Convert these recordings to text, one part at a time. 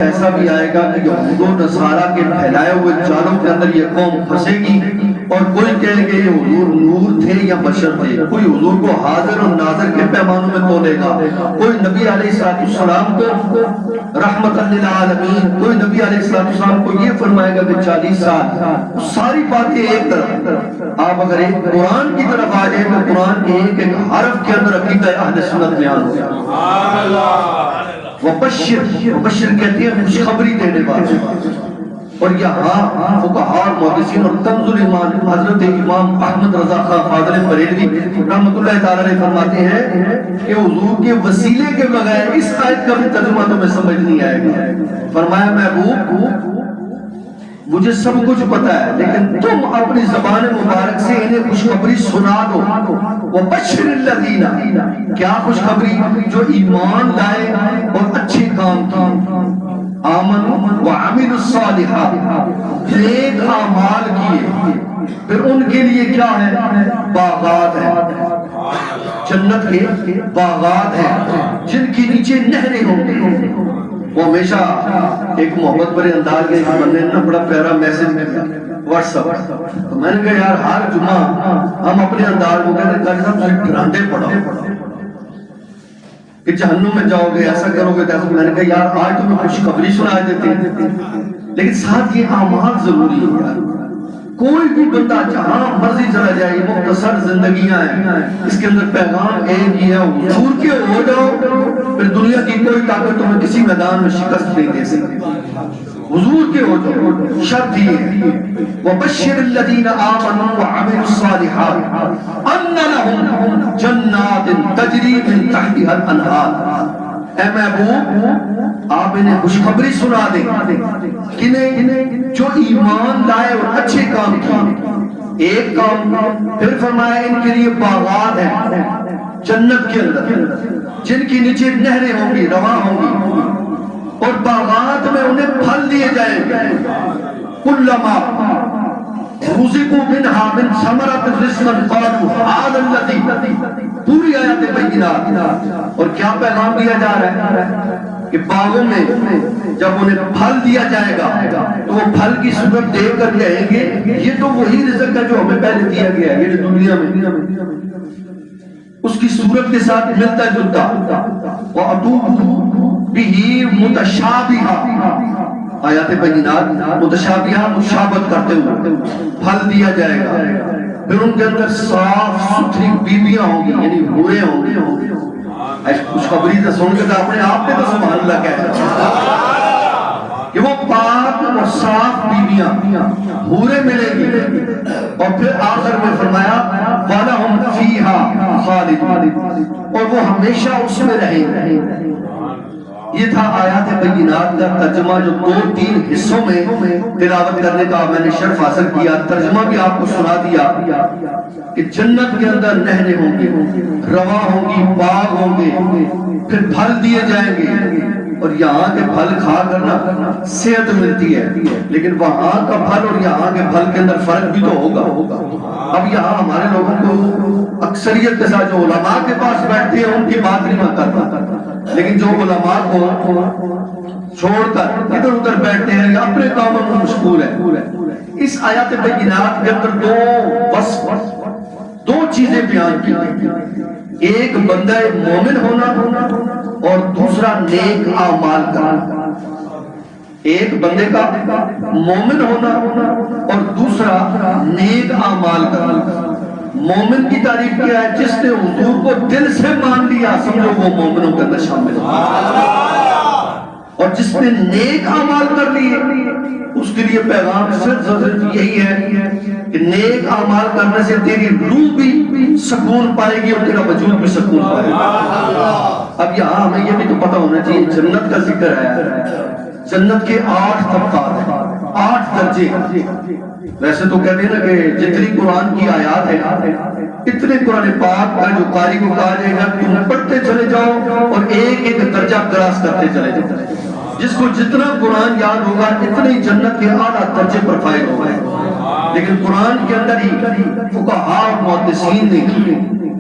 ایسا بھی آئے گا کہ یہود و نصارہ کے پھیلائے ہوئے جالوں کے اندر یہ قوم پھنسے گی اور کوئی کہے کہ یہ حضور نور تھے یا بشر تھے، کوئی حضور کو حاضر اور ناظر کے پیمانوں میں تولے گا، کوئی نبی علیہ السلام کو رحمت للعالمین، کوئی نبی علیہ السلام کو یہ فرمائے گا کہ 40 سال ساری باتیں ایک طرف۔ آپ اگر ایک قرآن کی طرف آ جائیں تو قرآن کے ایک ایک حرف کے اندر عقیدہ اہل سنت بیان ہو جائے۔ وبشر کہتے ہیں خوشخبری دینے والے، اور یہاں فقہاء اور محدثین اور کنز الایمان حضرت امام احمد رضا خان فاضل بریلوی رحمۃ اللہ تعالی علیہ فرماتے ہیں کہ حضور کے وسیلے کے بغیر اس آیت کا بھی ترجمہ تمہیں سمجھ نہیں آئے گا۔ فرمایا محبوب مجھے سب کچھ پتا ہے، لیکن تم اپنی زبان مبارک سے انہیں خوشخبری سنا دو۔ وبشر الذین، کیا خوشخبری؟ جو ایمان لائے اور اچھے کام کیے، آمنوا وعملوا الصالحات، نیک اعمال کیے، پھر ان کے لیے کیا ہے؟ باغات ہیں، جنت کے باغات ہیں جن کے نیچے نہریں ہوں گی۔ وہ ہمیشہ ایک محبت بھرے انداز کے بندے نے بڑا پیارا میسج دیا واٹس ایپ، تو میں نے کہا یار ہر جمعہ ہم اپنے انداز کو کہتے ہیں کہ صاحب ڈرانڈے پڑھو کہ جہنم میں جاؤ گے، ایسا کرو گے تیسا۔ میں نے کہا یار آج تمہیں خوشخبری سنا دیتے ہیں، لیکن ساتھ یہ اعمال ضروری ہے یار۔ کوئی بھی بندہ جہاں مرضی چلا جائے، یہ مختصر زندگیاں ہیں، اس کے اندر پیغام ایک ہی ہے، حضور کے ہو جاؤ، پھر دنیا کی کوئی طاقت تمہیں کسی میدان میں شکست نہیں دے سکتی۔ حضور کے ہو جاؤ، شرط یہ ہے وَبَشِّرِ الَّذِينَ آمَنُوا وَعَمِلُوا الصَّالِحَاتِ أَنَّ لَهُمْ جَنَّاتٍ تَجْرِي مِن تَحْتِهَا الْأَنْهَارُ۔ اے محبوب آپ انہیں خوشخبری سنا دیں، کنہیں؟ جو ایمان لائے اور اچھے کام کیے، ایک کام، پھر فرمایا ان کے لیے باغات ہیں جنت کے اندر جن کے نیچے نہریں ہوں گی، رواں ہوں گی، اور باغات میں انہیں پھل دیے جائیں گے۔ کلما رزقوا منها من ثمرۃ رزقا قالوا هذا الذی، پوری آیات بینات۔ اور کیا پیغام دیا جا رہا ہے کہ باغوں میں جب انہیں پھل دیا جائے گا تو وہ پھل کی صورت دے کر کہیں گے یہ تو وہی رزق ہے جو ہمیں پہلے دیا گیا ہے، یہ دنیا میں اس کی صورت کے ساتھ ملتا جلتا۔ وَأَتُوبُوا بِهِ مُتَشَابِهًا، آیات بینات متشابہہ مشابہت کرتے ہوئے پھل دیا جائے گا، پھر ان کے اندر صاف ستھری بیویاں ہوں گی، یعنی حوریں ہوں گی۔ خوشخبری سے سن کے تو اپنے آپ پہ تو سبحان اللہ کہتے ہیں کہ وہ پاک اور صاف بیویاں حوریں ملیں گی، اور پھر آخر میں فرمایا وَلَهُمْ فِيهَا خَالِدُونَ، اور وہ ہمیشہ اس میں رہیں گے۔ یہ تھا آیات بینات کا ترجمہ جو 2-3 حصوں میں تلاوت کرنے کا میں نے شرف حاصل کیا۔ ترجمہ بھی آپ کو سنا دیا کہ جنت کے اندر نہریں ہوں گی، رواں ہوں گی، باغ ہوں گے، پھر پھل دیے جائیں گے، اور یہاں کے پھل کھا کر نا صحت ملتی ہے، لیکن وہاں کا پھل اور یہاں کے پھل کے اندر فرق بھی تو ہوگا۔ اب یہاں ہمارے لوگوں کو اکثریت کے ساتھ جو علماء کے پاس بیٹھتے ہیں ان کی بات نہیں میں کرتا، لیکن جو علماء کو چھوڑ کر ادھر ادھر بیٹھتے ہیں یا اپنے کاموں میں مشغول ہے، اس آیات بینات کے اندر دو چیزیں بیان کی گئی، ایک بندہ مومن ہونا اور دوسرا نیک اعمال کرنا۔ ایک بندے کا مومن ہونا اور دوسرا نیک اعمال کرنا۔ مومن کی تعریف کیا ہے؟ جس نے حضور کو دل سے مان لیا، سمجھو وہ مومنوں کے اندر شامل ہے، اور جس نے نیک اعمال کر لیے اس کے لیے پیغام صرف یہی ہے کہ نیک اعمال کرنے سے تیری روح بھی سکون پائے گی اور تیرا وجود بھی سکون پائے گا۔ اب یہاں ہمیں یہ بھی تو پتہ ہونا چاہیے جنت کا ذکر ہے، جنت کے 8 طبقات ہیں، 8 درجے۔ ویسے تو کہتے ہیں نا کہ جتنی قرآن کی آیات ہیں اتنے قرآن پاک کا جو قاری کو کہا جائے گا تم پڑھتے چلے جاؤ اور ایک ایک درجہ کراس کرتے چلے جاؤ، جس کو جتنا قرآن یاد ہوگا اتنی جنت کے اعلیٰ درجے پر فائد ہوگا۔ لیکن قرآن کے اندر ہی فقہاء اور محدثین نے،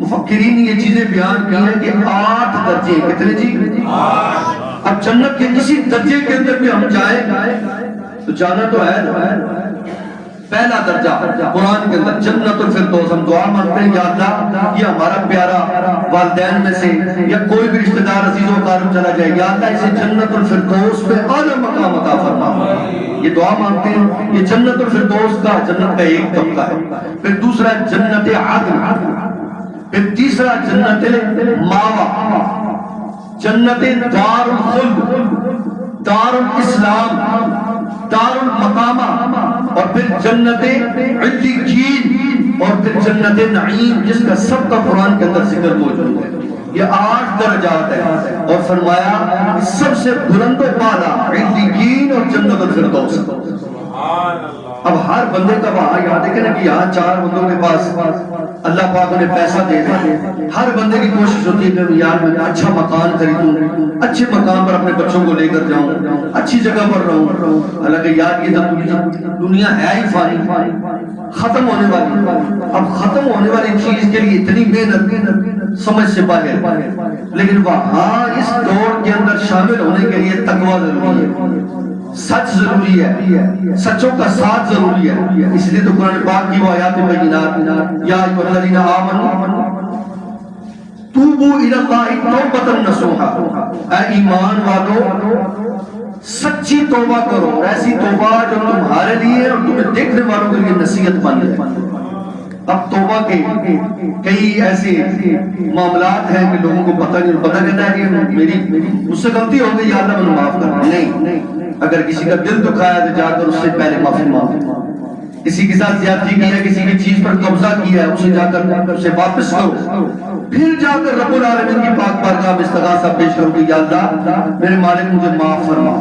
مفکرین نے یہ چیزیں بیان کی ہیں کہ 8 درجے، کتنے جی؟ 8 اب جنت کے کسی درجے کے اندر بھی ہم جائیں تو جانا تو ہے پہلا درجہ قرآن کے اندر جنت الفردوس. ہم دعا مانگتے ہیں یا اللہ یہ ہمارا پیارا والدین میں سے یا کوئی بھی رشتہ دار عزیز و اقارب چلا جائے, یا اللہ اسے جنت الفردوس میں اعلیٰ مقام عطا فرما. یہ دعا مانگتے ہیں. یہ جنت الفردوس کا جنت کا ایک طبقہ ہے. پھر دوسرا جنت عدن, پھر تیسرا جنت ماوا, جنت دار الخلد, دار الاسلام, دار المقامہ, اور پھر جنت علیین, اور پھر جنت نعیم جس کا سب کا قرآن کے اندر ذکر موجود ہے. یہ 8 درجات ہیں اور فرمایا سب سے بلند و بالا علیین اور جنت الفردوس. اب ہر بندے کا وہاں یاد ہے کہ نا کہ یہاں 4 بندوں کے پاس اللہ پاک انہیں پیسہ دے دے. ہر بندے کی کوشش ہوتی ہے کہ یار میں اچھا مکان خریدوں, اچھے مقام پر اپنے بچوں کو لے کر جاؤں, اچھی جگہ پر رہوں. حالانکہ یار یہ دنیا ہے ہی فانی, ختم ہونے والی. اب ختم ہونے والی چیز کے لیے اتنی محنت سمجھ سے باہر, لیکن وہاں اس دور کے اندر شامل ہونے کے لیے تقویٰ ضروری ہے, سچ ضروری ہے, سچوں کا ساتھ ضروری ہے. اس لیے تو قرآن پاک کی وہ آیات بینات, یا ایھا الذین آمنوا توبوا الی اللہ توبۃ نصوحا, اے ایمان والو سچی توبہ کرو, ایسی توبہ جو تمہارے لیے اور تمہیں دیکھنے والوں کے لیے نصیحت بن جائے. اب توبہ کے کئی ایسے معاملات ہیں کہ لوگوں کو پتہ نہیں, پتہ کہتا ہے کہ میری مجھ سے غلطی ہو گئی, یا اللہ مجھے معاف کرنا. نہیں, اگر کسی کا دل دکھایا تو جا کر اس سے پہلے معافی مانگو. کسی کے ساتھ زیادتی کی ہے, کسی کی چیز پر قبضہ کیا ہے, اسے جا کر اسے واپس کرو. پھر جا کر رب العالمین کی پاک بارگاہ میں استغاثہ پیش کرو کہ یا اللہ میرے مالک مجھے معاف فرما.